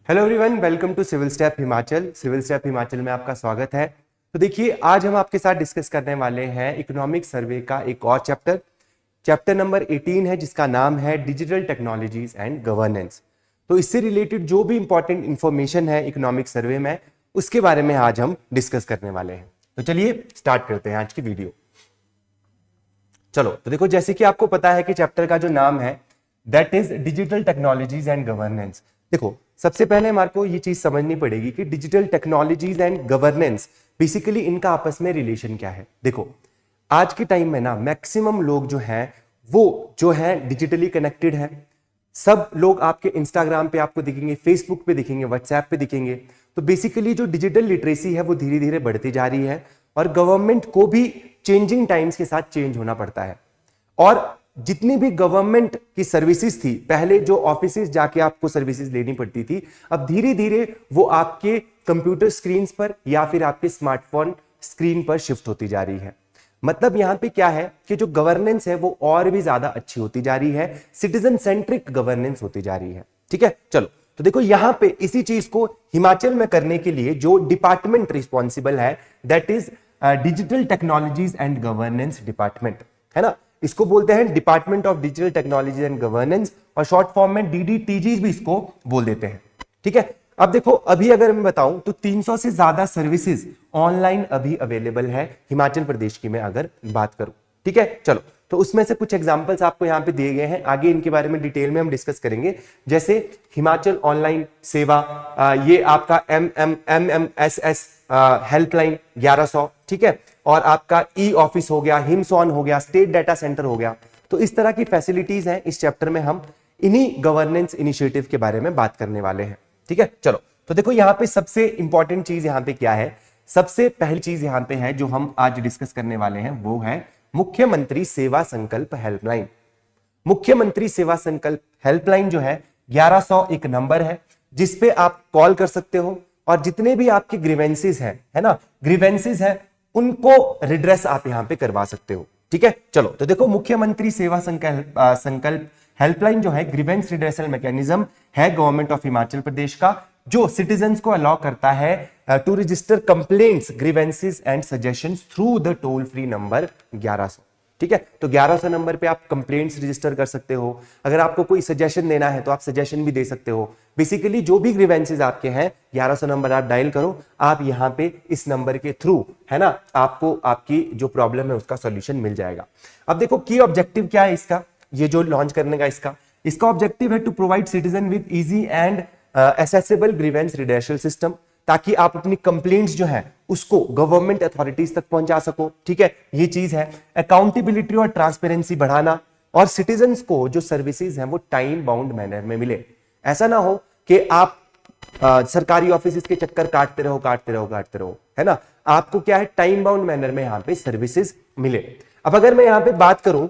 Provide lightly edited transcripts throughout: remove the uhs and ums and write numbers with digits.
Hello everyone, welcome to civil step Himachal. Civil step Himachal में आपका स्वागत है। तो देखिए, आज हम आपके साथ डिस्कस करने वाले हैं इकोनॉमिक सर्वे का एक और चैप्टर नंबर 18 है, जिसका नाम है डिजिटल टेक्नोलॉजीज एंड गवर्नेंस। तो इससे रिलेटेड जो भी इंपॉर्टेंट इंफॉर्मेशन है इकोनॉमिक सर्वे में, उसके बारे में आज हम डिस्कस करने वाले हैं। तो चलिए स्टार्ट करते हैं आज की वीडियो। चलो, तो देखो, जैसे कि आपको पता है कि चैप्टर का जो नाम है that is digital technologies and governance. देखो, सबसे पहले हमारे को ये चीज समझनी पड़ेगी कि digital technologies and governance basically इनका आपस में रिलेशन क्या है। देखो, आज के टाइम में ना मैक्सिमम लोग जो हैं वो जो है डिजिटली कनेक्टेड है। सब लोग आपके इंस्टाग्राम पे आपको दिखेंगे, फेसबुक पे दिखेंगे, व्हाट्सएप पे दिखेंगे। तो बेसिकली जो डिजिटल लिटरेसी है वो धीरे धीरे बढ़ती जा रही है और गवर्नमेंट को भी चेंजिंग टाइम्स के साथ चेंज होना पड़ता है। और जितनी भी गवर्नमेंट की सर्विसेज थी, पहले जो ऑफिसेज जाके आपको सर्विसेज लेनी पड़ती थी, अब धीरे धीरे वो आपके कंप्यूटर स्क्रीन पर या फिर आपके स्मार्टफोन स्क्रीन पर शिफ्ट होती जा रही है। मतलब यहां पे क्या है कि जो गवर्नेंस है वो और भी ज्यादा अच्छी होती जा रही है, सिटीजन सेंट्रिक गवर्नेंस होती जा रही है। ठीक है, चलो, तो देखो यहां पे इसी चीज को हिमाचल में करने के लिए जो डिपार्टमेंट रिस्पॉन्सिबल है that is digital technologies and governance department, है ना। इसको बोलते हैं department of digital technology and governance, और शॉर्ट फॉर्म में डीडीटीजी भी इसको बोल देते हैं। ठीक है, अब देखो, अभी अगर मैं बताऊं तो 300 से ज्यादा सर्विसेज ऑनलाइन अभी अवेलेबल है हिमाचल प्रदेश की मैं अगर बात करूं। ठीक है, चलो, तो उसमें से कुछ एग्जांपल्स आपको यहां पे दिए गए हैं। आगे इनके बारे में डिटेल में हम डिस्कस करेंगे। जैसे हिमाचल ऑनलाइन सेवा, ये आपका MMSS हेल्पलाइन 1100, ठीक है, और आपका ई ऑफिस हो गया, हिम्सॉन हो गया, स्टेट डाटा सेंटर हो गया। तो इस तरह की फैसिलिटीज हैं। इस चैप्टर में हम इन्हीं गवर्नेंस इनिशिएटिव के बारे में बात करने वाले हैं। ठीक है, चलो, तो देखो यहां पे सबसे इंपॉर्टेंट चीज यहां पे क्या है। सबसे पहली चीज यहां पे है जो हम आज डिस्कस करने वाले हैं, वो है मुख्यमंत्री सेवा संकल्प हेल्पलाइन। मुख्यमंत्री सेवा संकल्प हेल्पलाइन जो है 1100 एक नंबर है जिसपे आप कॉल कर सकते हो और जितने भी आपके ग्रीवेंसेस हैं, है ना, ग्रीवेंसेस हैं, उनको रिड्रेस आप यहां पे करवा सकते हो। ठीक है, चलो, तो देखो मुख्यमंत्री सेवा संकल्प हेल्पलाइन जो है ग्रीवेंस रिड्रेसल मैकेनिज्म है गवर्नमेंट ऑफ हिमाचल प्रदेश का, जो सिटीजन्स को अलाउ करता है to register complaints, grievances and suggestions through the toll free number 1100। ठीक है, तो 1100 नंबर पे आप कंप्लेंट्स रजिस्टर कर सकते हो। अगर आपको कोई सजेशन देना है तो आप सजेशन भी दे सकते हो। बेसिकली जो भी ग्रीवेंसेस आपके हैं, 1100 नंबर आप डायल करो, आप यहां पे इस नंबर के थ्रू, है ना, आपको आपकी जो प्रॉब्लम है उसका सॉल्यूशन मिल जाएगा। अब देखो की ऑब्जेक्टिव क्या है इसका, ये जो लॉन्च करने का इसका ऑब्जेक्टिव है to provide citizen with easy and accessible grievance redressal system, ताकि आप अपनी कंप्लेंट्स जो है उसको गवर्नमेंट अथॉरिटीज तक पहुंचा सको। ठीक है, ये चीज है। अकाउंटेबिलिटी और ट्रांसपेरेंसी बढ़ाना, और सिटीजन्स को जो सर्विसेज हैं वो टाइम बाउंड मैनर में मिले। ऐसा ना हो कि आप सरकारी ऑफिस के चक्कर काटते रहो, है ना। आपको क्या है, टाइम बाउंड मैनर में यहाँ पे सर्विसेज मिले। अब अगर मैं यहाँ पे बात करूं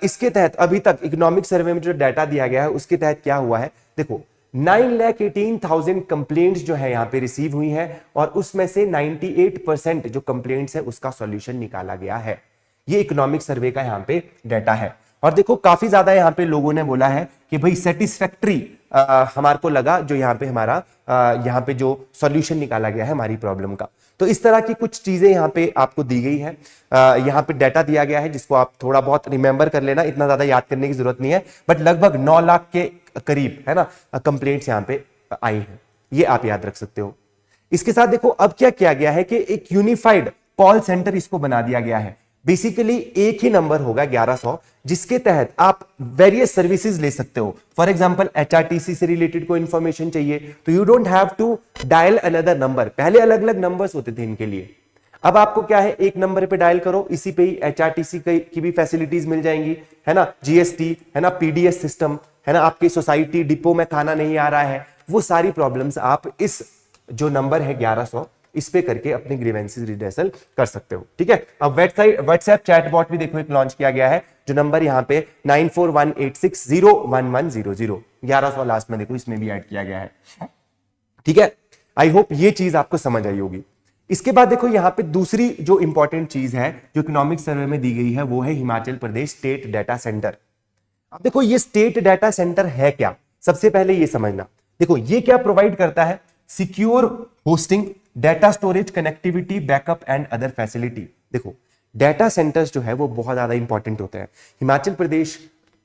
इसके तहत अभी तक इकोनॉमिक सर्वे में जो डाटा दिया गया है उसके तहत क्या हुआ है, देखो 9,18,000 कंप्लेंट्स जो है यहाँ पे रिसीव हुई हैं और उसमें से 98% जो कंप्लेंट्स है उसका सॉल्यूशन निकाला गया है। ये इकोनॉमिक सर्वे का यहाँ पे डाटा है। और देखो काफी ज्यादा यहाँ पे लोगों ने बोला है कि भाई सेटिस्फैक्टरी हमारे को लगा जो यहाँ पे हमारा यहाँ पे जो सॉल्यूशन निकाला गया है हमारी प्रॉब्लम का। तो इस तरह की कुछ चीजें यहाँ पे आपको दी गई है। यहाँ पे डाटा दिया गया है जिसको आप थोड़ा बहुत रिमेंबर कर लेना, इतना ज्यादा याद करने की जरूरत नहीं है, बट लगभग 9 लाख के करीब, है ना, कंप्लेंट्स यहाँ पे आई हैं, ये आप याद रख सकते हो। इसके साथ देखो अब क्या किया गया है कि एक यूनिफाइड कॉल सेंटर इसको बना दिया गया है। बेसिकली एक ही नंबर होगा 1100 जिसके तहत आप वेरियस सर्विसेज ले सकते हो। फॉर एग्जांपल HRTC से रिलेटेड कोई इंफॉर्मेशन चाहिए तो you don't have to dial another number. पहले अलग अलग नंबर्स होते थे इनके लिए, अब आपको क्या है, एक नंबर पे डायल करो, इसी पे ही HRTC की भी फैसिलिटीज मिल जाएंगी, है ना, GST, है ना, PDS सिस्टम, है ना, आपकी सोसाइटी डिपो में खाना नहीं आ रहा है, वो सारी प्रॉब्लम्स आप इस जो नंबर है 1100 इस पे करके अपनी ग्रीवेंसेस रिड्रेसल कर सकते हो। ठीक है, अब व्हाट्सएप चैटबॉट भी देखो एक लॉन्च किया गया है, जो नंबर यहाँ पे 9418601100, 1100 लास्ट में देखो इसमें भी ऐड किया गया है। ठीक है, आई होप ये चीज आपको समझ आई होगी। इसके बाद देखो यहाँ पे दूसरी जो इंपॉर्टेंट चीज है जो इकोनॉमिक सर्वे में दी गई है वो है Himachal Pradesh state data centre. अब देखो ये स्टेट डाटा सेंटर है क्या, सबसे पहले ये समझना। देखो ये क्या प्रोवाइड करता है, secure hosting, data storage, connectivity, backup and other facility. देखो डाटा सेंटर्स जो है वो बहुत ज्यादा इंपॉर्टेंट होते हैं। हिमाचल प्रदेश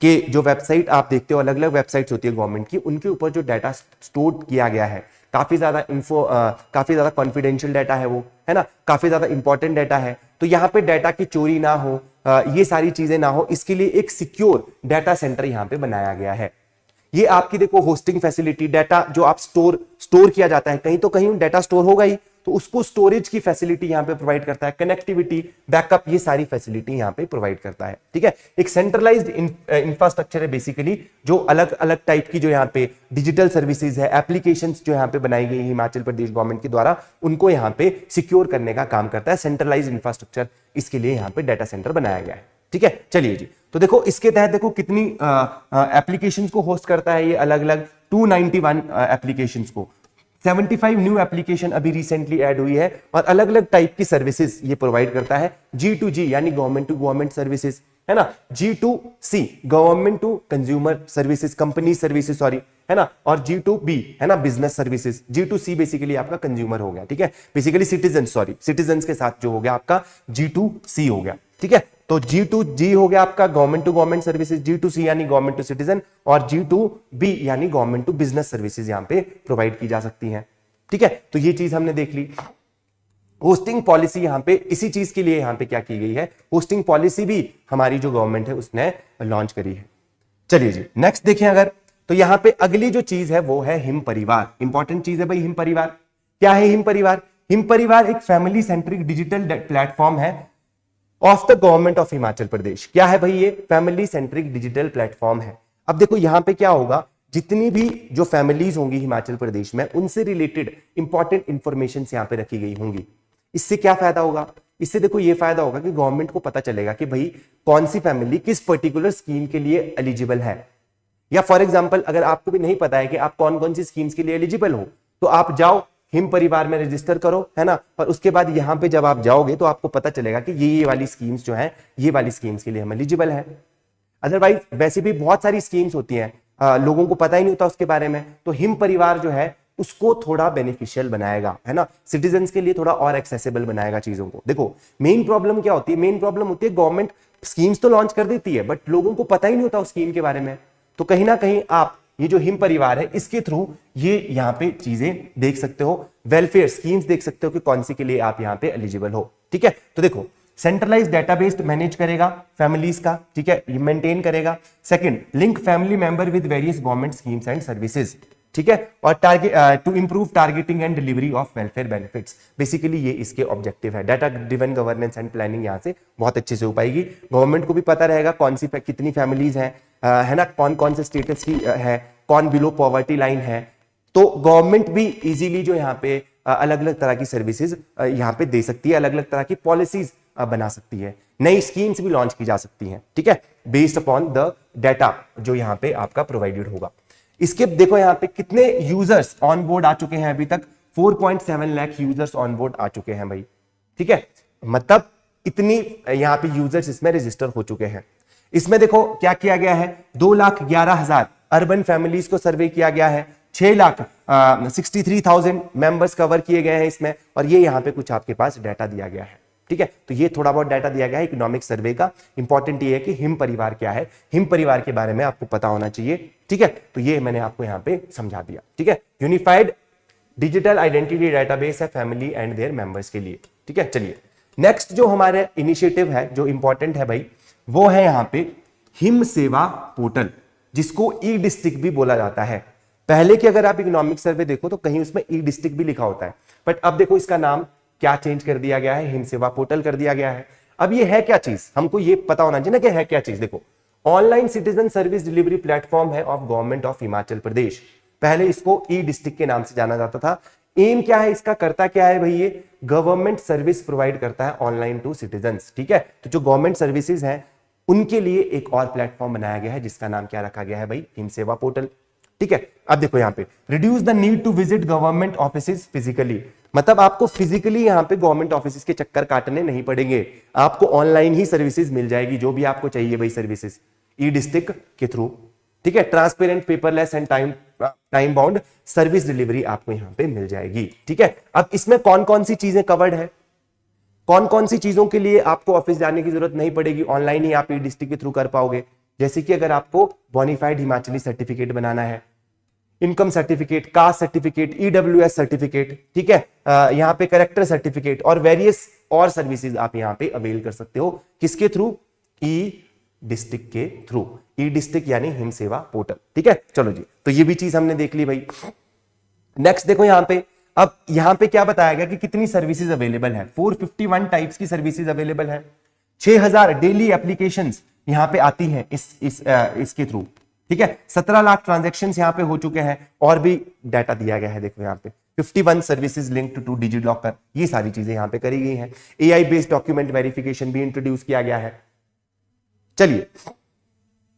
के जो वेबसाइट आप देखते हो, अलग अलग वेबसाइट्स होती है गवर्नमेंट की, उनके ऊपर जो डाटा स्टोर किया गया है काफी ज्यादा काफी ज्यादा कॉन्फिडेंशियल डाटा है वो, है ना, काफी ज्यादा इंपॉर्टेंट डाटा है। तो यहाँ पे डाटा की चोरी ना हो, ये सारी चीजें ना हो, इसके लिए एक सिक्योर डाटा सेंटर यहाँ पे बनाया गया है। ये आपकी देखो होस्टिंग फैसिलिटी, डाटा जो आप स्टोर किया जाता है, कहीं तो कहीं डाटा स्टोर होगा ही, तो उसको स्टोरेज की फैसिलिटी यहां पे प्रोवाइड करता है, कनेक्टिविटी, बैकअप, ये सारी फैसिलिटी यहां पे प्रोवाइड करता है। ठीक है, एक सेंट्रलाइज्ड इंफ्रास्ट्रक्चर है बेसिकली, जो अलग अलग टाइप की जो यहाँ पे डिजिटल सर्विसेज है, एप्लीकेशंस जो यहाँ पे बनाई गई हिमाचल प्रदेश गवर्नमेंट के द्वारा, उनको यहाँ पे सिक्योर करने का काम करता है। सेंट्रलाइज्ड इंफ्रास्ट्रक्चर, इसके लिए यहाँ पे डाटा सेंटर बनाया गया है। ठीक है, चलिए जी, तो देखो इसके तहत देखो कितनी एप्लीकेशंस को होस्ट करता है ये, अलग अलग 291 एप्लीकेशंस को, 75 न्यू एप्लीकेशन अभी रिसेंटली ऐड हुई है, और अलग अलग टाइप की सर्विसेज ये प्रोवाइड करता है। G2G यानी गवर्नमेंट टू गवर्नमेंट सर्विसेज, है ना, G2C government to consumer services, company services sorry, है ना, और G2B है ना बिजनेस सर्विसेज, G2C बेसिकली आपका कंज्यूमर हो गया। ठीक है, बेसिकली सिटीजन के साथ जो हो गया आपका G2C हो गया। ठीक है, तो G2G हो गया आपका government to government services, G2C यानी गवर्नमेंट टू सिटीजन, और G2B यानी गवर्नमेंट टू बिजनेस सर्विसेज यहां पे प्रोवाइड की जा सकती हैं। ठीक है, तो ये चीज हमने देख ली। होस्टिंग पॉलिसी यहां पे इसी चीज के लिए यहां पे क्या की गई है, होस्टिंग पॉलिसी भी हमारी जो गवर्नमेंट है उसने लॉन्च करी है। चलिए जी नेक्स्ट देखें अगर, तो यहां पे अगली जो चीज है वो है हिम परिवार। इंपॉर्टेंट चीज है भाई हिम परिवार। क्या है हिम परिवार? हिम परिवार एक फैमिली सेंट्रिक डिजिटल प्लेटफॉर्म है of the government of Himachal Pradesh. क्या है भाई? ये फैमिली सेंट्रिक डिजिटल प्लेटफॉर्म है। अब देखो यहां पे क्या होगा, जितनी भी जो फैमिलीज होंगी हिमाचल प्रदेश में, उनसे रिलेटेड इंपॉर्टेंट इंफॉर्मेशन यहां पे रखी गई होंगी। इससे क्या फायदा होगा? इससे देखो ये फायदा होगा कि गवर्नमेंट को पता चलेगा कि भाई कौन सी फैमिली किस पर्टिकुलर स्कीम के लिए एलिजिबल है। या फॉर एग्जाम्पल अगर आपको भी नहीं पता है कि आप कौन कौन सी स्कीम्स के लिए एलिजिबल हो, तो आप जाओ हिम परिवार में रजिस्टर करो, है ना, और उसके बाद यहां पे जब आप जाओगे तो आपको पता चलेगा कि ये वाली स्कीम्स जो है, ये वाली स्कीम्स के लिए हम एलिजिबल है। अदरवाइज वैसे भी बहुत सारी स्कीम्स होती हैं, लोगों को पता ही नहीं होता उसके बारे में, तो हिम परिवार जो है उसको थोड़ा बेनिफिशियल बनाएगा, है ना, सिटीजन्स के लिए थोड़ा और एक्सेसिबल बनाएगा चीजों को। देखो मेन प्रॉब्लम क्या होती है? मेन प्रॉब्लम होती है गवर्नमेंट स्कीम्स तो लॉन्च कर देती है, बट लोगों को पता ही नहीं होता उस स्कीम के बारे में। तो कहीं ना कहीं आप ये जो हिम परिवार है इसके थ्रू ये यहाँ पे चीजें देख सकते हो, वेलफेयर स्कीम्स देख सकते हो कि कौन सी के लिए आप यहाँ पे एलिजिबल हो। ठीक है, तो देखो सेंट्रलाइज डेटाबेस मैनेज करेगा फैमिलीज का, ठीक है, ये मेंटेन करेगा। Second, link family member with various government schemes and services, ठीक है, और target to improve targeting and delivery of welfare benefits. Basically ये इसके ऑब्जेक्टिव है। Data driven governance and planning यहाँ से बहुत अच्छे से हो पाएगी। गवर्नमेंट को भी पता रहेगा कौन सी कितनी फैमिलीज हैं, है ना, कौन कौन से स्टेटस की है, कौन बिलो पॉवर्टी लाइन है। तो गवर्नमेंट भी इजीली जो यहाँ पे अलग अलग तरह की सर्विसेज यहाँ पे दे सकती है, अलग अलग तरह की पॉलिसीज बना सकती है, नई स्कीम्स भी लॉन्च की जा सकती हैं। ठीक है, बेस्ड अपॉन द डाटा जो यहाँ पे आपका प्रोवाइडेड होगा। इसके देखो यहाँ पे कितने यूजर्स ऑन बोर्ड आ चुके हैं अभी तक, 4.7 लाख यूजर्स ऑन बोर्ड आ चुके हैं भाई। ठीक है, मतलब इतनी यहाँ पे यूजर्स इसमें रजिस्टर हो चुके हैं। इसमें देखो क्या किया गया है, 2,11,000 अर्बन फैमिलीज को सर्वे किया गया है, 6,63,000 मेंबर्स कवर किए गए हैं इसमें, और ये यहाँ पे कुछ आपके पास डाटा दिया गया है। ठीक है, तो ये थोड़ा बहुत डाटा दिया गया है इकोनॉमिक सर्वे का। इंपॉर्टेंट ये है कि हिम परिवार क्या है, हिम परिवार के बारे में आपको पता होना चाहिए। ठीक है, तो ये मैंने आपको यहाँ पे समझा दिया। ठीक है, यूनिफाइड डिजिटल आइडेंटिटी डेटाबेस है फैमिली एंड देयर मेंबर्स के लिए। ठीक है, चलिए नेक्स्ट जो हमारे इनिशिएटिव है जो इंपॉर्टेंट है भाई, वो है यहाँ पे हिम सेवा पोर्टल, जिसको ई डिस्ट्रिक्ट भी बोला जाता है। पहले की अगर आप इकोनॉमिक सर्वे देखो तो कहीं उसमें ई डिस्ट्रिक्ट भी लिखा होता है, बट अब देखो इसका नाम क्या चेंज कर दिया गया है, हिम सेवा पोर्टल कर दिया गया है। अब ये है क्या चीज, हमको ये पता होना चाहिए ना कि है क्या चीज। देखो online citizen service delivery platform है ऑफ गवर्नमेंट ऑफ हिमाचल प्रदेश। पहले इसको ई डिस्ट्रिक्ट के नाम से जाना जाता था। एम क्या है इसका, करता क्या है भाई, ये गवर्नमेंट सर्विस प्रोवाइड करता है ऑनलाइन टू सिटीजंस। ठीक है, तो जो गवर्नमेंट सर्विसेज हैं उनके लिए एक और प्लेटफॉर्म बनाया गया है जिसका नाम क्या रखा गया है भाई, हिम सेवा पोर्टल। ठीक है, अब देखो यहाँ पे reduce the need to visit government offices physically, मतलब आपको फिजिकली यहाँ पे गवर्नमेंट ऑफिसेज के चक्कर काटने नहीं पड़ेंगे, आपको ऑनलाइन ही सर्विसेज मिल जाएगी जो भी आपको चाहिए भाई सर्विसेज ई डिस्ट्रिक्ट के थ्रू। ठीक है, transparent, paperless and time time bound service delivery आपको यहां पे मिल जाएगी। ठीक है, अब इसमें कौन कौन सी चीजें कवर्ड है, कौन कौन सी चीजों के लिए आपको ऑफिस जाने की जरूरत नहीं पड़ेगी, ऑनलाइन ही आप ई डिस्ट्रिक्ट के थ्रू कर पाओगे। जैसे कि अगर आपको बोनाफाइड हिमाचली सर्टिफिकेट बनाना है, income certificate, caste certificate, EWS certificate, ठीक है, यहाँ पे करेक्टर सर्टिफिकेट और वेरियस और सर्विसेज आप यहाँ पे अवेल कर सकते हो। किसके थ्रू? ई डिस्ट्रिक्ट के थ्रू, ई डिस्ट्रिक्ट यानी हिम सेवा पोर्टल। ठीक है, चलो जी, तो ये भी चीज हमने देख ली भाई। नेक्स्ट देखो यहाँ पे, अब यहाँ पे क्या बताया गया कि कितनी सर्विसेज अवेलेबल है। 451 टाइप्स की सर्विसेज अवेलेबल है। 6000 डेली एप्लीकेशंस यहाँ पे आती हैं इसके थ्रू। ठीक है, 17 लाख ट्रांजैक्शंस यहाँ पे हो चुके हैं और भी डाटा दिया गया है। देखो यहाँ पे 51 सर्विसेज लिंक्ड टू डिजिलॉकर, ये सारी चीजें यहाँ पे करी गई हैं। एआई बेस्ड डॉक्यूमेंट वेरिफिकेशन भी इंट्रोड्यूस किया गया है। चलिए,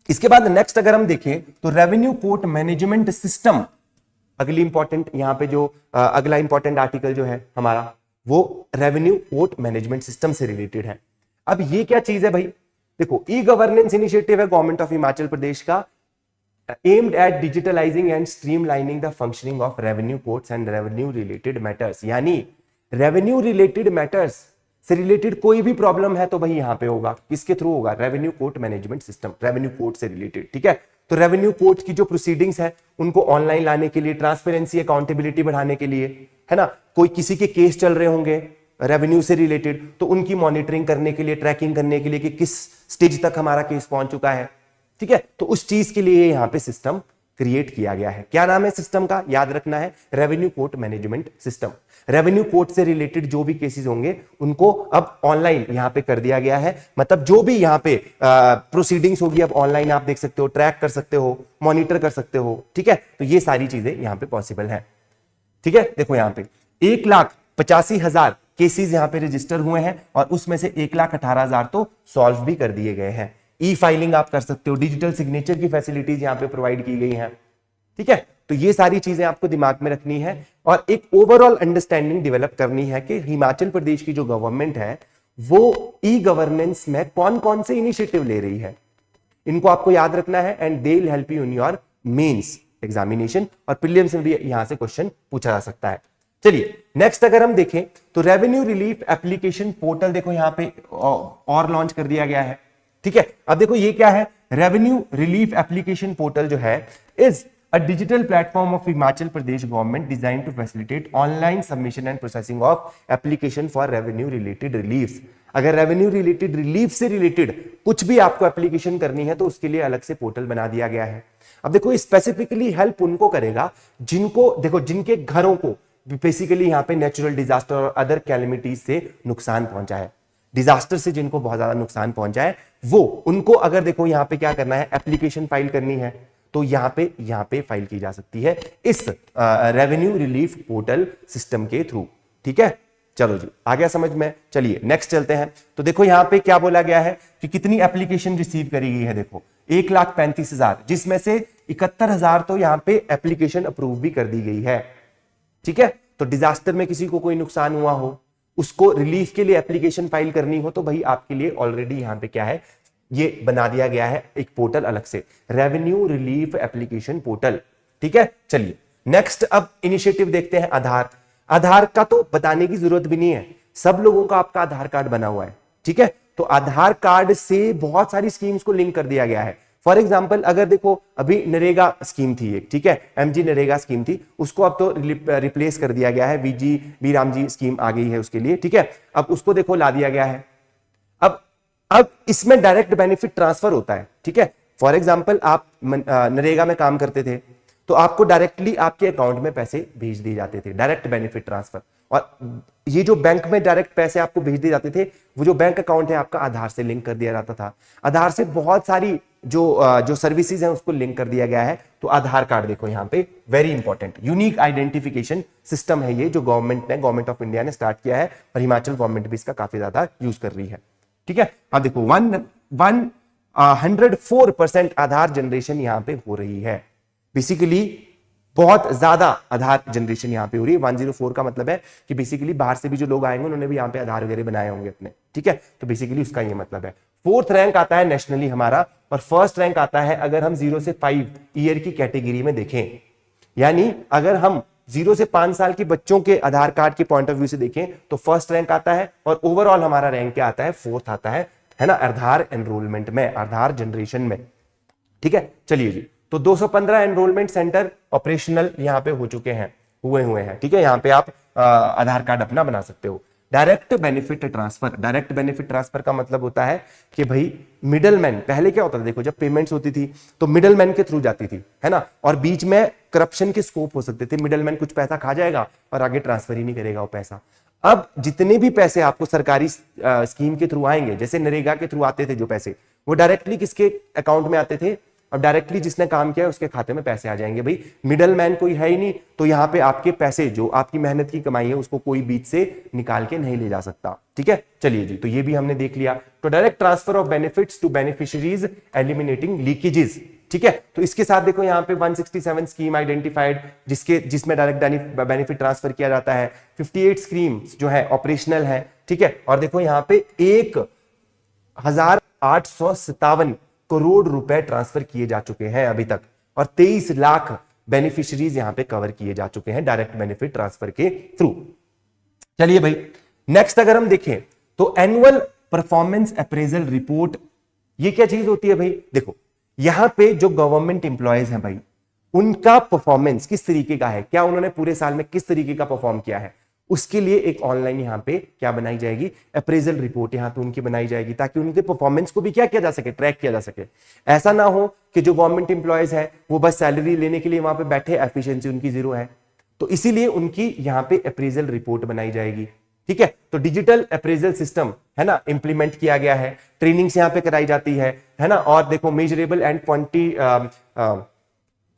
इसके बाद नेक्स्ट अगर हम देखें तो रेवेन्यू कोर्ट मैनेजमेंट सिस्टम, अगली इंपॉर्टेंट यहां पे जो अगला इंपॉर्टेंट आर्टिकल जो है हमारा, वो रेवेन्यू कोर्ट मैनेजमेंट सिस्टम से रिलेटेड है। अब ये क्या चीज है भाई? देखो, ई गवर्नेंस इनिशिएटिव है गवर्नमेंट ऑफ हिमाचल प्रदेश का, aimed at digitalising and streamlining the functioning of revenue courts and revenue related matters. यानी रेवेन्यू रिलेटेड मैटर्स से रिलेटेड कोई भी प्रॉब्लम है तो भाई यहां पे होगा, किसके थ्रू होगा? Revenue court management system, revenue court से रिलेटेड। ठीक है, तो रेवेन्यू कोर्ट की जो प्रोसीडिंग्स है उनको ऑनलाइन लाने के लिए, ट्रांसपेरेंसी अकाउंटेबिलिटी बढ़ाने के लिए, है ना, कोई किसी के केस चल रहे होंगे रेवेन्यू से रिलेटेड तो उनकी मॉनिटरिंग करने के लिए, ट्रैकिंग करने के लिए कि किस स्टेज तक हमारा केस पहुंच चुका है। ठीक है, तो उस चीज के लिए यहां पे सिस्टम क्रिएट किया गया है। क्या नाम है सिस्टम का? याद रखना है, revenue court management system. Revenue court से रिलेटेड जो भी केसेस होंगे उनको अब ऑनलाइन यहां पे कर दिया गया है। मतलब जो भी यहां पे प्रोसीडिंग्स होगी अब ऑनलाइन आप देख सकते हो, ट्रैक कर सकते हो, मॉनिटर कर सकते हो। ठीक है, तो ये सारी चीजें यहां पे पॉसिबल है। ठीक है, देखो यहां पे 1,85,000 केसेस यहां पे रजिस्टर हुए हैं और उसमें से 1,18,000 तो सॉल्व भी कर दिए गए हैं। ई फाइलिंग आप कर सकते हो, डिजिटल सिग्नेचर की फैसिलिटीज यहां पे प्रोवाइड की गई हैं। ठीक है, तो ये सारी चीजें आपको दिमाग में रखनी है और एक ओवरऑल अंडरस्टैंडिंग डेवलप करनी है कि हिमाचल प्रदेश की जो गवर्नमेंट है वो ई गवर्नेंस में कौन कौन से इनिशिएटिव ले रही है। इनको आपको याद रखना है and they will help you in your mains examination और प्रीलिम्स में भी यहां से क्वेश्चन पूछा जा सकता है। चलिए, नेक्स्ट अगर हम देखें तो रेवेन्यू रिलीफ एप्लीकेशन पोर्टल देखो यहां पे और लॉन्च कर दिया गया है। ठीक है, अब देखो ये क्या है? रेवेन्यू रिलीफ एप्लीकेशन पोर्टल जो है is a digital platform of Himachal Pradesh government designed to facilitate online submission and processing of application for revenue related reliefs। अगर रेवेन्यू रिलेटेड रिलीफ से रिलेटेड कुछ भी आपको एप्लीकेशन करनी है तो उसके लिए अलग से पोर्टल बना दिया गया है। अब देखो, स्पेसिफिकली हेल्प उनको करेगा जिनको, देखो, जिनके घरों को बेसिकली यहाँ पे नेचुरल डिजास्टर और अदर कैलेमिटीज से नुकसान पहुंचा है, डिजास्टर से जिनको बहुत ज्यादा नुकसान पहुंचा है, वो उनको अगर देखो यहाँ पे क्या करना है, एप्लीकेशन फाइल करनी है तो यहाँ पे फाइल की जा सकती है इस रेवेन्यू रिलीफ पोर्टल सिस्टम के थ्रू। ठीक है, चलो जी, आ गया समझ में। चलिए नेक्स्ट चलते हैं। तो देखो यहाँ पे क्या बोला गया है कि कितनी एप्लीकेशन रिसीव करी गई है। देखो 1,35,000, जिसमें से 71,000 तो यहाँ पे एप्लीकेशन अप्रूव भी कर दी गई है। ठीक है, तो डिजास्टर में किसी को कोई नुकसान हुआ हो, उसको रिलीफ के लिए एप्लीकेशन फाइल करनी हो तो भाई आपके लिए ऑलरेडी यहाँ पे क्या है, ये बना दिया गया है एक पोर्टल अलग से, रेवेन्यू रिलीफ एप्लीकेशन पोर्टल। ठीक है, चलिए नेक्स्ट अब इनिशिएटिव देखते हैं। आधार, आधार का तो बताने की जरूरत भी नहीं है, सब लोगों का आपका आधार कार्ड बना हुआ है। ठीक है, तो आधार कार्ड से बहुत सारी स्कीम्स को लिंक कर दिया गया है। फॉर एग्जाम्पल अगर देखो अभी नरेगा स्कीम थी एक, ठीक है, एमजी नरेगा स्कीम थी, उसको अब तो रिप्लेस कर दिया गया है, वी रामजी स्कीम आ गई है उसके लिए। ठीक है, अब उसको देखो ला दिया गया है। अब इसमें डायरेक्ट बेनिफिट ट्रांसफर होता है। ठीक है, फॉर एग्जांपल आप नरेगा में काम करते थे तो आपको डायरेक्टली आपके अकाउंट में पैसे भेज दिए जाते थे, डायरेक्ट बेनिफिट ट्रांसफर। और ये जो बैंक में डायरेक्ट पैसे आपको भेज दिए जाते थे, वो जो बैंक अकाउंट है आपका आधार से लिंक कर दिया जाता था। आधार से बहुत सारी जो सर्विसेज हैं उसको लिंक कर दिया गया है। तो आधार कार्ड देखो यहाँ पे very important unique identification system है ये, जो गवर्नमेंट ऑफ इंडिया ने स्टार्ट किया है और हिमाचल गवर्नमेंट भी इसका काफी ज्यादा यूज कर रही है। ठीक है, अब देखो 104% आधार जनरेशन यहां पे हो रही है। बेसिकली बहुत ज्यादा आधार जनरेशन यहां पे हो रही है। 104 का मतलब है कि बेसिकली बाहर से भी जो लोग आएंगे उन्होंने भी यहां पे आधार वगैरह बनाए होंगे अपने। ठीक है, तो बेसिकली उसका ये मतलब है। 4th रैंक आता है नेशनली हमारा और 1st रैंक आता है अगर हम 0 से 5 ईयर की कैटेगरी में देखें यानी अगर हम 0 से 5 साल के बच्चों के आधार कार्ड के पॉइंट ऑफ व्यू से देखें तो फर्स्ट रैंक आता है और ओवरऑल हमारा रैंक क्या आता है, फोर्थ आता है ना, आधार एनरोलमेंट में, आधार जनरेशन में। ठीक है, चलिए जी, तो 215 एनरोलमेंट सेंटर ऑपरेशनल यहां पे हो चुके हैं, हुए हैं। ठीक है, यहां पे आप आधार कार्ड अपना बना सकते हो। Direct benefit transfer, direct benefit transfer का मतलब होता है कि भाई मिडलमैन, पहले क्या होता था, देखो जब पेमेंट्स होती थी तो मिडलमैन के थ्रू जाती थी, है ना, और बीच में करप्शन के स्कोप हो सकते थे, मिडलमैन कुछ पैसा खा जाएगा और आगे ट्रांसफर ही नहीं करेगा वो पैसा। अब जितने भी पैसे आपको सरकारी स्कीम के थ्रू आएंगे, जैसे नरेगा के थ्रू आते थे जो पैसे, वो डायरेक्टली किसके अकाउंट में आते थे, अब डायरेक्टली जिसने काम किया उसके खाते में पैसे आ जाएंगे। भाई मिडल मैन कोई है ही नहीं, तो यहां पे आपके पैसे जो आपकी मेहनत की कमाई है उसको कोई बीच से निकाल के नहीं ले जा सकता। ठीक है, चलिए जी, तो ये भी हमने देख लिया। तो direct transfer of benefits to beneficiaries eliminating leakages. ठीक है, तो इसके साथ देखो यहाँ पे 167 स्कीम आइडेंटिफाइड जिसमें डायरेक्ट बेनिफिट ट्रांसफर किया जाता है। 58 स्कीम्स जो है ऑपरेशनल है। ठीक है, और देखो यहाँ पे 1857 करोड़ रुपए ट्रांसफर किए जा चुके हैं अभी तक, और 23 लाख बेनिफिशियरीज यहां पे कवर किए जा चुके हैं डायरेक्ट बेनिफिट ट्रांसफर के थ्रू। चलिए भाई, नेक्स्ट अगर हम देखें तो एनुअल परफॉर्मेंस अप्रेजल रिपोर्ट, ये क्या चीज होती है भाई, देखो यहां पे जो गवर्नमेंट इंप्लॉयज हैं भाई, उनका परफॉर्मेंस किस तरीके का है, क्या उन्होंने पूरे साल में किस तरीके का परफॉर्म किया है, उसके लिए एक ऑनलाइन यहां पे क्या बनाई जाएगी, अप्रेजल रिपोर्ट यहां पे उनकी बनाई जाएगी, ताकि उनके परफॉर्मेंस को भी क्या किया जा सके, ट्रैक किया जा सके। ऐसा ना हो कि जो गवर्नमेंट इंप्लॉयज है वो बस सैलरी लेने के लिए वहां पे बैठे, एफिशिएंसी उनकी जीरो है, तो इसीलिए उनकी यहां पे अप्रेजल रिपोर्ट बनाई जाएगी। ठीक है, तो डिजिटल अप्रेजल सिस्टम है ना इंप्लीमेंट किया गया है, ट्रेनिंग्स यहां पे कराई जाती है ना, और देखो मेजरेबल एंड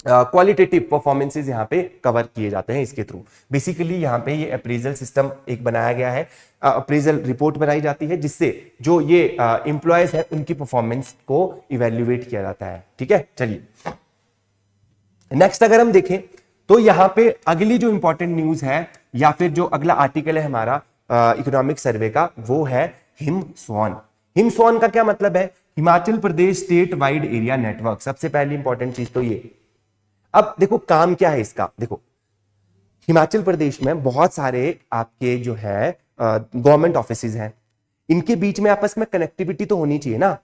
क्वालिटेटिव परफॉर्मेंसेस यहां पे कवर किए जाते हैं इसके थ्रू। बेसिकली यहां पे ये अप्रेजल सिस्टम एक बनाया गया है, अप्रेजल रिपोर्ट बनाई जाती है जिससे जो ये एम्प्लॉयज है उनकी परफॉर्मेंस को इवेल्युएट किया जाता है। ठीक है, चलिए नेक्स्ट अगर हम देखें तो यहां पे अगली जो इंपॉर्टेंट न्यूज है या फिर जो अगला आर्टिकल है हमारा इकोनॉमिक सर्वे का, वो है हिमस्वान। हिमस्वान का क्या मतलब है, Himachal Pradesh state wide area network. सबसे पहली इंपॉर्टेंट चीज तो ये, अब देखो काम क्या है इसका, देखो हिमाचल प्रदेश में बहुत सारे आपके जो है गवर्नमेंट ऑफिसेज हैं, इनके बीच में आपस में कनेक्टिविटी तो होनी चाहिए ना,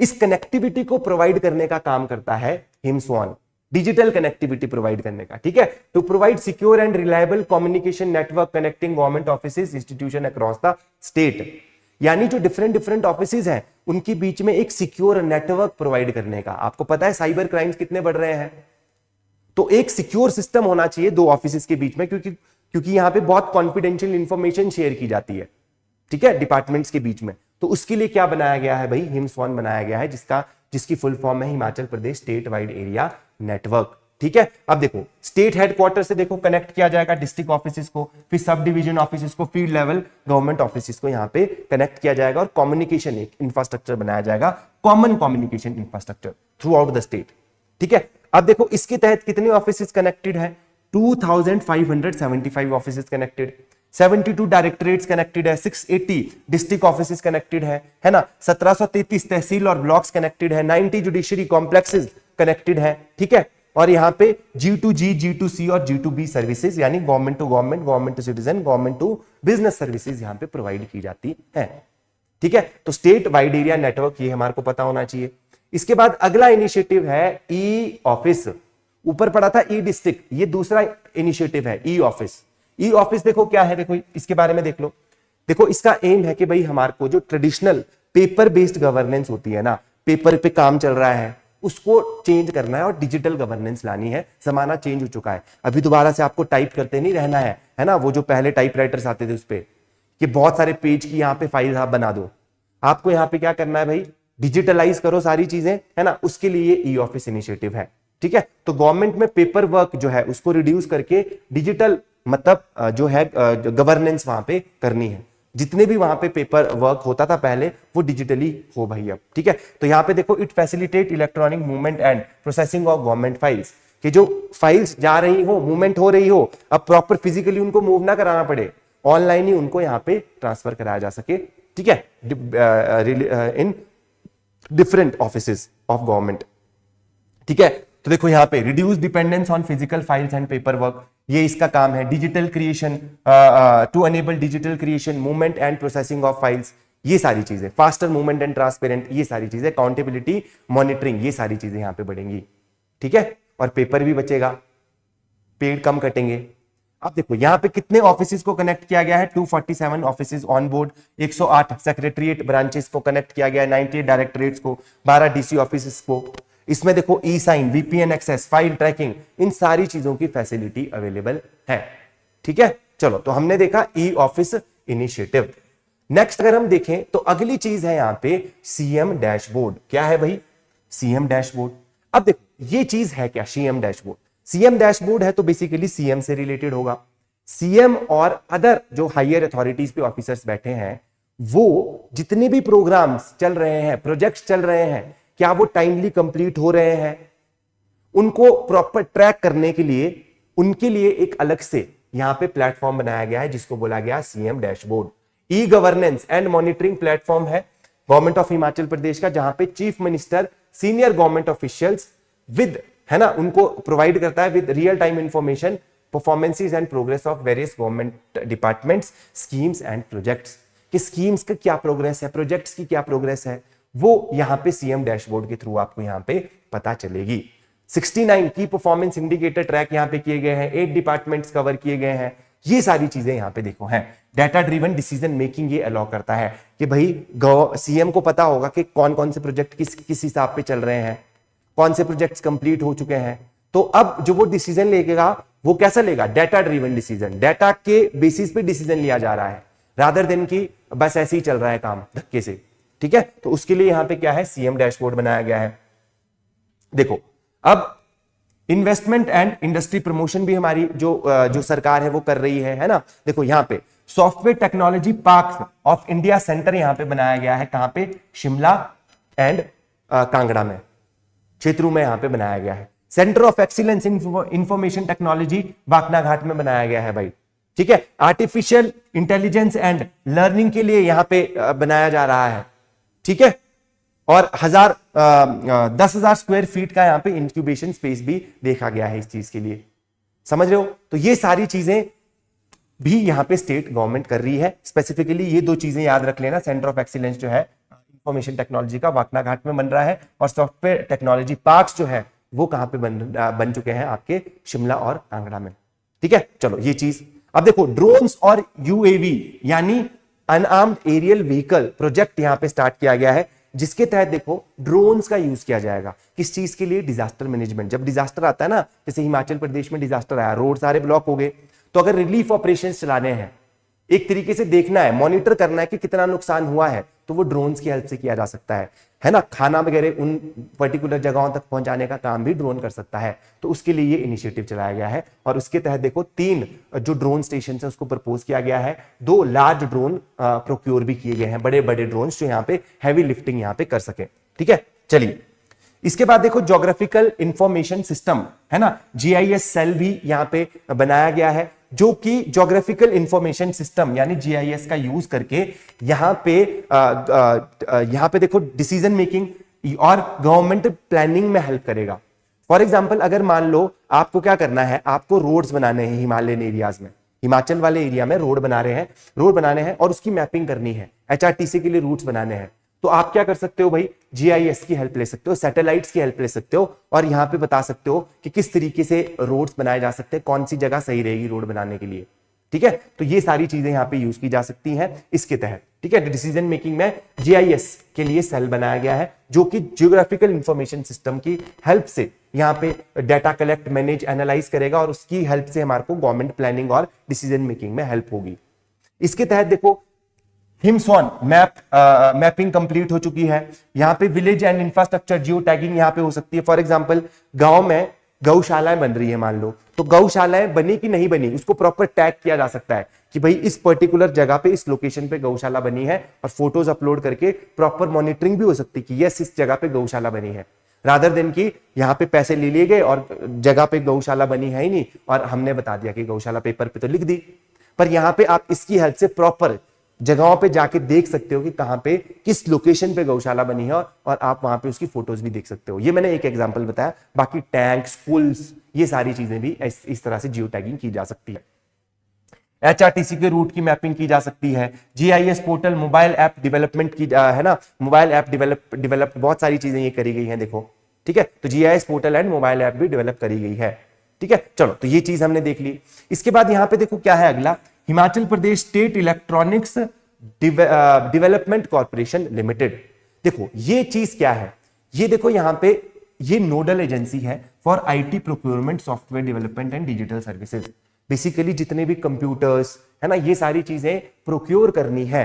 इस कनेक्टिविटी को प्रोवाइड करने का काम करता है हिमस्वान, डिजिटल कनेक्टिविटी प्रोवाइड करने का। ठीक है, to provide secure and reliable communication network connecting government offices institution across the state, यानी जो डिफरेंट डिफरेंट ऑफिसेज हैं उनके बीच में एक सिक्योर नेटवर्क प्रोवाइड करने का। आपको पता है साइबर क्राइम्स कितने बढ़ रहे हैं, तो एक सिक्योर सिस्टम होना चाहिए दो ऑफिसेज के बीच में, क्योंकि यहां पे बहुत कॉन्फिडेंशियल इंफॉर्मेशन शेयर की जाती है। ठीक है, डिपार्टमेंट्स के बीच में, तो उसके लिए क्या बनाया गया है भाई, हिमस्वान बनाया गया है, जिसकी फुल फॉर्म है Himachal Pradesh state wide area network. ठीक है, अब देखो स्टेट हेडक्वार्टर से देखो कनेक्ट किया जाएगा डिस्ट्रिक्ट ऑफिसेज को, फिर सब डिवीजन ऑफिसेज को, फील्ड लेवल गवर्नमेंट ऑफिसेज को यहां पे कनेक्ट किया जाएगा, और कम्युनिकेशन एक इंफ्रास्ट्रक्चर बनाया जाएगा, common communication infrastructure through out the state. ठीक है, अब देखो इसके तहत कितने ऑफिसेज कनेक्टेड है, 2575 ऑफिसेज कनेक्टेड, 72 डायरेक्टरेट्स कनेक्टेड है, 680 डिस्ट्रिक्ट ऑफिसेज कनेक्टेड है ना, 1733 तहसील और ब्लॉक्स कनेक्टेड है, 90 जुडिशरी कॉम्प्लेक्सेस कनेक्टेड है। ठीक है, और यहां पे G2G, G2C और G2B सर्विसेज, यानी government to government, government to citizen, government to business services यहां पे प्रोवाइड की जाती है। ठीक है, तो स्टेट वाइड एरिया नेटवर्क ये हमारे को पता होना चाहिए। इसके बाद अगला इनिशिएटिव है ई ऑफिस, ऊपर पड़ा था ई डिस्ट्रिक्ट, ये दूसरा इनिशिएटिव है ई ऑफिस। ई ऑफिस देखो क्या है, देखो इसके बारे में देख लो। देखो इसका एम है कि भाई हमारे को जो ट्रेडिशनल पेपर बेस्ड गवर्नेंस होती है ना, पेपर पे काम चल रहा है, उसको चेंज करना है और डिजिटल गवर्नेंस लानी है। जमाना चेंज हो चुका है, अभी दोबारा से आपको टाइप करते नहीं रहना है ना, वो जो पहले टाइपराइटर्स आते थे उस पे कि बहुत सारे पेज की यहाँ पे फाइल आप बना दो, आपको यहाँ पे क्या करना है भाई, डिजिटलाइज करो सारी चीजें, है ना, उसके लिए ई ऑफिस इनिशिएटिव है। ठीक है, तो गवर्नमेंट में पेपर वर्क जो है उसको रिड्यूस करके डिजिटल मतलब जो है गवर्नेंस वहां पे करनी है। जितने भी वहां पे पेपर वर्क होता था पहले वो डिजिटली हो भाई अब। ठीक है, तो यहाँ पे देखो it facilitate electronic movement and processing of government files, कि जो फाइल्स जा रही हो, मूवमेंट हो रही हो, अब प्रॉपर फिजिकली उनको मूव ना कराना पड़े, ऑनलाइन ही उनको यहाँ पे ट्रांसफर कराया जा सके। ठीक है, in different offices of government. ठीक है, तो देखो यहाँ पे reduce dependence on physical files and paper work, ये इसका काम है। Digital creation, to enable digital creation, movement and processing of files, ये सारी चीजें। फास्टर मूवमेंट एंड ट्रांसपेरेंट, ये सारी चीजें। अकाउंटेबिलिटी, मॉनिटरिंग, ये सारी चीजें यहाँ पे बढ़ेंगी, ठीक है। और पेपर भी बचेगा, पेड़ कम कटेंगे। अब देखो यहाँ पे कितने ऑफिसेज को कनेक्ट किया गया है, 247 offices on board, 108 secretariat branches को कनेक्ट किया गया है, 98 डायरेक्टरेट्स को, 12 डीसी ऑफिसेज को। इसमें देखो e sign, VPN access, file tracking, इन सारी चीजों की फैसिलिटी अवेलेबल है, ठीक है। चलो, तो हमने देखा ई ऑफिस इनिशिएटिव। नेक्स्ट अगर हम देखें तो अगली चीज है यहाँ पे सीएम डैशबोर्ड। क्या है भाई? CM dashboard. अब देखो ये चीज है क्या सीएम डैशबोर्ड? सीएम डैशबोर्ड है तो बेसिकली सीएम से रिलेटेड होगा। सीएम और अदर जो हायर अथॉरिटीज पे ऑफिसर्स बैठे हैं, वो जितने भी प्रोग्राम्स चल रहे हैं, प्रोजेक्ट्स चल रहे हैं, क्या वो टाइमली कंप्लीट हो रहे हैं, उनको प्रॉपर ट्रैक करने के लिए उनके लिए एक अलग से यहां पे प्लेटफॉर्म बनाया गया है जिसको बोला गया CM dashboard. E governance and monitoring platform है गवर्नमेंट ऑफ हिमाचल प्रदेश का, जहां पे chief minister senior government officials with, है ना, उनको प्रोवाइड करता है with real time information, performances and progress of various government departments, schemes and projects. कि स्कीम्स का क्या प्रोग्रेस है, प्रोजेक्ट्स की क्या प्रोग्रेस है, वो यहां पे सीएम डैशबोर्ड के थ्रू आपको यहां पे पता चलेगी। 69 की परफॉर्मेंस इंडिकेटर ट्रैक यहां पे किए गए हैं, 8 डिपार्टमेंट्स कवर किए गए हैं, ये सारी चीजें यहां पे देखो हैं। डाटा ड्रिवन डिसीजन मेकिंग ये अलाउ करता है कि भाई सीएम को पता होगा कि कौन कौन से प्रोजेक्ट किस हिसाब पे चल रहे हैं, कौन से प्रोजेक्ट्स कंप्लीट हो चुके हैं। तो अब जो वो डिसीजन लेगा वो कैसा लेगा? डाटा ड्रिवन डिसीजन, डाटा के बेसिस पे डिसीजन लिया जा रहा है, रादर देन की बस ऐसे ही चल रहा है काम धक्के से, ठीक है। तो उसके लिए यहां पे क्या है, सीएम डैशबोर्ड बनाया गया है। देखो अब इन्वेस्टमेंट एंड इंडस्ट्री प्रमोशन भी हमारी जो सरकार है वो कर रही है ना। देखो यहां पे software technology park of India centre यहां पे बनाया गया है, कहां पे? शिमला एंड कांगड़ा में, क्षेत्रों में यहां पे बनाया गया है। Centre of excellence information technology बाकना घाट में बनाया गया है भाई, ठीक है। आर्टिफिशियल इंटेलिजेंस एंड लर्निंग के लिए यहां पे बनाया जा रहा है, ठीक है। और 10,000 स्क्वायर फीट का यहां पे इंक्यूबेशन स्पेस भी देखा गया है इस चीज के लिए, समझ रहे हो। तो ये सारी चीजें भी यहां पे स्टेट गवर्नमेंट कर रही है। स्पेसिफिकली ये दो चीजें याद रख लेना, सेंटर ऑफ एक्सीलेंस जो है इंफॉर्मेशन टेक्नोलॉजी का वाकना घाट में बन रहा है, और सॉफ्टवेयर टेक्नोलॉजी पार्क्स जो है वो कहां पे बन चुके हैं? आपके शिमला और कांगड़ा में, ठीक है। चलो ये चीज। अब देखो ड्रोन्स और यूएवी यानी अनआर्म्ड एरियल व्हीकल प्रोजेक्ट यहां पे स्टार्ट किया गया है, जिसके तहत देखो ड्रोन्स का यूज किया जाएगा। किस चीज के लिए? Disaster management. जब डिजास्टर आता है ना, जैसे हिमाचल प्रदेश में डिजास्टर आया, रोड सारे ब्लॉक हो गए, तो अगर रिलीफ ऑपरेशन चलाने हैं, एक तरीके से देखना है, मॉनिटर करना है कि कितना नुकसान हुआ है, तो वो ड्रोन्स की हेल्प से किया जा सकता है ना। खाना वगैरह उन पर्टिकुलर जगहों तक पहुंचाने का काम भी ड्रोन कर सकता है, तो उसके लिए ये इनिशिएटिव चलाया गया है। और उसके तहत देखो 3 जो ड्रोन स्टेशन है उसको प्रपोज किया गया है, 2 लार्ज ड्रोन प्रोक्योर भी किए गए हैं, बड़े बड़े ड्रोन जो यहाँ पे हैवी लिफ्टिंग यहाँ पे कर सके, ठीक है। चलिए इसके बाद देखो ज्योग्राफिकल इंफॉर्मेशन सिस्टम है ना, जीआईएस सेल भी यहाँ पे बनाया गया है, जो कि ज्योग्राफिकल इंफॉर्मेशन सिस्टम यानी जीआईएस का यूज करके यहाँ पे देखो डिसीजन मेकिंग और गवर्नमेंट प्लानिंग में हेल्प करेगा। फॉर एग्जांपल अगर मान लो आपको क्या करना है, आपको रोड्स बनाने हैं हिमालयन एरियाज में, हिमाचल वाले एरिया में रोड बनाने हैं और उसकी मैपिंग करनी है, एचआरटीसी के लिए रूट्स बनाने हैं, तो आप क्या कर सकते हो भाई? जीआईएस की हेल्प ले सकते हो, सैटेलाइट्स की हेल्प ले सकते हो, और यहां पे बता सकते हो कि किस तरीके से रोड्स बनाए जा सकते हैं, कौन सी जगह सही रहेगी रोड बनाने के लिए, ठीक है। तो ये सारी चीजें यहां पे यूज की जा सकती हैं इसके तहत, ठीक है। डिसीजन मेकिंग में जीआईएस के लिए सेल बनाया गया है, जो कि जियोग्राफिकल इंफॉर्मेशन सिस्टम की हेल्प से यहाँ पे डाटा कलेक्ट, मैनेज, एनालाइज करेगा, और उसकी हेल्प से हमारे को गवर्नमेंट प्लानिंग और डिसीजन मेकिंग में हेल्प होगी। इसके तहत देखो हिमसॉन मैपिंग कंप्लीट हो चुकी है। यहाँ पे village and infrastructure geo tagging यहाँ पे हो सकती है। फॉर एग्जांपल गांव में गौशालाएं बन रही है मान लो, तो गौशालाएं बनी कि नहीं बनी उसको प्रॉपर टैग किया जा सकता है कि भाई इस पर्टिकुलर जगह पे, इस लोकेशन पे गौशाला बनी है, और फोटोज अपलोड करके प्रॉपर मॉनिटरिंग भी हो सकती है कि यस इस जगह पे गौशाला बनी है, रादर देन की यहाँ पे पैसे ले लिए गए और जगह पे गौशाला बनी है ही नहीं और हमने बता दिया कि गौशाला पेपर पे तो लिख दी। पर यहाँ पे आप इसकी हेल्प से प्रॉपर जगहों पे जाके देख सकते हो कि कहां पे किस लोकेशन पे गौशाला बनी है, और आप वहां पे उसकी फोटोज भी देख सकते हो। ये मैंने एक एग्जांपल बताया, बाकी टैंक, स्कूल्स, ये सारी चीजें भी इस तरह से जियो टैगिंग की जा सकती है। HRTC के रूट की मैपिंग की जा सकती है। GIS portal, mobile app development की है ना, मोबाइल ऐप डेवलप बहुत सारी चीजें ये करी गई हैं, देखो ठीक है। तो GIS portal and mobile app भी डेवलप करी गई है, ठीक है। चलो, तो ये चीज हमने देख ली। इसके बाद यहां पे देखो क्या है अगला, Himachal Pradesh state electronics development corporation limited. देखो ये चीज क्या है, ये देखो यहां पे ये नोडल एजेंसी है for IT procurement, software development and digital services. Basically जितने भी कंप्यूटर्स है ना, ये सारी चीजें प्रोक्योर करनी है,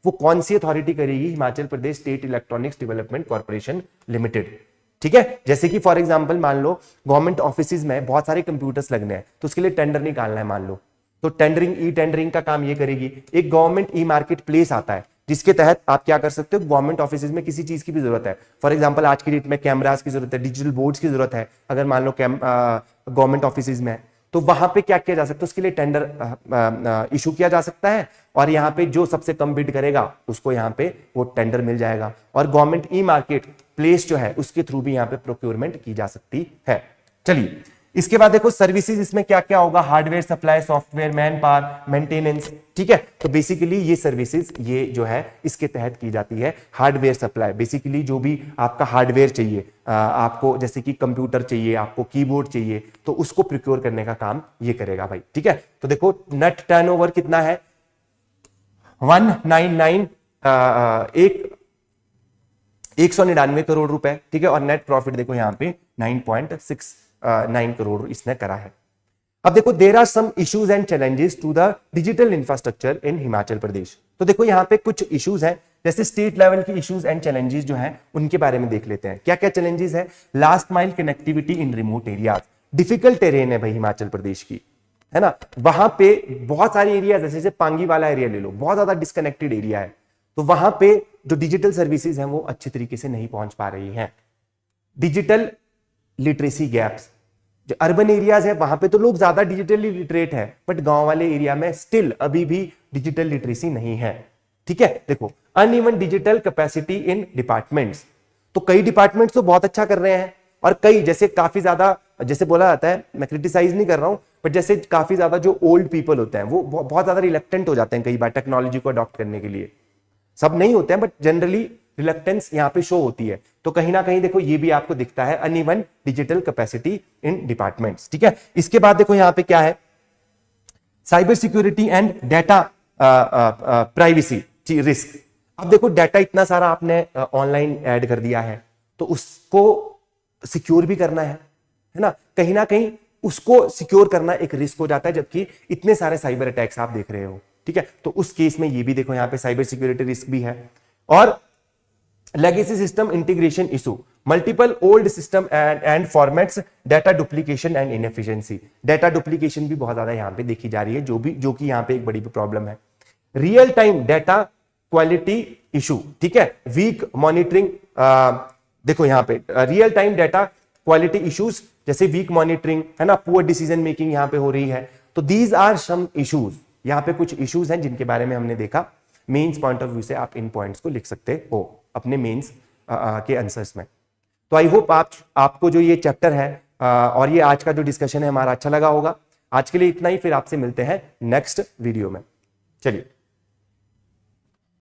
वो कौन सी अथॉरिटी करेगी, Himachal Pradesh state electronics development corporation limited, ठीक है। जैसे कि फॉर एग्जांपल मान लो गवर्नमेंट ऑफिसेज में बहुत सारे कंप्यूटर्स लगने हैं, तो उसके लिए टेंडर निकालना है मान लो, तो टेंडरिंग, ई टेंडरिंग का काम ये करेगी। एक गवर्नमेंट ई मार्केट प्लेस आता है जिसके तहत आप क्या कर सकते हो, गवर्नमेंट ऑफिसेज में किसी चीज की भी जरूरत है, फॉर एग्जांपल आज की डेट में कैमरास की जरूरत है, डिजिटल बोर्ड्स की जरूरत है, अगर मान लो गवर्नमेंट ऑफिसेज में, तो वहां पे क्या किया जा सकता है, उसके लिए टेंडर इशू किया जा सकता है, और यहाँ पे जो सबसे कम बिड करेगा उसको यहाँ पे वो टेंडर मिल जाएगा, और गवर्नमेंट ई मार्केट प्लेस जो है उसके थ्रू भी यहाँ पे प्रोक्योरमेंट की जा सकती है। चलिए, इसके बाद देखो सर्विसेज, इसमें क्या क्या होगा, hardware supply, software, man power, maintenance, ठीक है। तो बेसिकली ये सर्विसेज ये जो है इसके तहत की जाती है। हार्डवेयर सप्लाई, बेसिकली जो भी आपका हार्डवेयर चाहिए, आपको जैसे कि कंप्यूटर चाहिए, आपको कीबोर्ड चाहिए, तो उसको प्रोक्योर करने का काम ये करेगा भाई, ठीक है। तो देखो नेट टर्नओवर कितना है, 199 199 करोड़ रुपए, ठीक है। और नेट प्रॉफिट देखो यहाँ पे 9.69 करोड़ इसने करा है। अब देखो there are some issues and challenges to the digital infrastructure in Himachal Pradesh. तो देखो यहाँ पे कुछ इश्यूज हैं, जैसे स्टेट लेवल की इश्यूज एंड चैलेंजेस जो हैं उनके बारे में देख लेते हैं। क्या क्या चैलेंजेस है, लास्ट माइल कनेक्टिविटी इन रिमोट एरियाज, डिफिकल्ट टेरेन है भाई हिमाचल प्रदेश की, है ना। वहां पे बहुत सारे एरिया, जैसे पांगी वाला एरिया ले लो, बहुत ज्यादा डिस्कनेक्टेड एरिया है, तो वहां पे जो डिजिटल सर्विसेज हैं वो अच्छे तरीके से नहीं पहुंच पा रही हैं। डिजिटल लिटरेसी गैप्स, जो अर्बन एरियाज है वहां पे तो लोग ज्यादा डिजिटली लिटरेट है, बट गांव वाले एरिया में स्टिल अभी भी डिजिटल लिटरेसी नहीं है, ठीक है। देखो uneven digital capacity in departments, तो कई डिपार्टमेंट्स तो बहुत अच्छा कर रहे हैं, और कई जैसे काफी ज्यादा, जैसे बोला जाता है, मैं क्रिटिसाइज नहीं कर रहा हूं, बट जैसे काफी ज्यादा जो ओल्ड पीपल होते हैं वो बहुत ज्यादा रिलक्टेंट हो जाते हैं कई बार टेक्नोलॉजी को अडॉप्ट करने के लिए। सब नहीं होते हैं बट जनरली रिलक्टेंस यहां पे शो होती है। तो कहीं ना कहीं देखो ये भी आपको दिखता है, uneven digital capacity in departments, ठीक है। इसके बाद देखो यहां पे क्या है, cyber security and data privacy risk. अब देखो डाटा इतना सारा आपने ऑनलाइन ऐड कर दिया है, तो उसको सिक्योर भी करना है ना कहीं उसको सिक्योर करना एक रिस्क हो जाता है, जबकि इतने सारे साइबर अटैक्स आप देख रहे हो, ठीक है। तो उस केस में ये भी देखो यहां पे साइबर सिक्योरिटी रिस्क भी है। और legacy system integration issue, multiple old system and formats, data duplication and inefficiency. Data duplication भी बहुत ज्यादा यहां पे देखी जा रही है, जो कि यहां पे एक बड़ी प्रॉब्लम है। Real time data quality issue, ठीक है, वीक मॉनिटरिंग, देखो यहां पे real time data quality issues, जैसे वीक मॉनिटरिंग है ना, पुअर डिसीजन मेकिंग यहां पे हो रही है। तो दीज आर सम इश्यूज, यहां पे कुछ इश्यूज हैं जिनके बारे में हमने देखा। मेंस पॉइंट ऑफ व्यू से आप इन पॉइंट्स को लिख सकते हो अपने मेंस के आंसर्स में। तो आई होप आपको जो ये चैप्टर है और ये आज का जो डिस्कशन है हमारा अच्छा लगा होगा। आज के लिए इतना ही, फिर आपसे मिलते हैं नेक्स्ट वीडियो में। चलिए।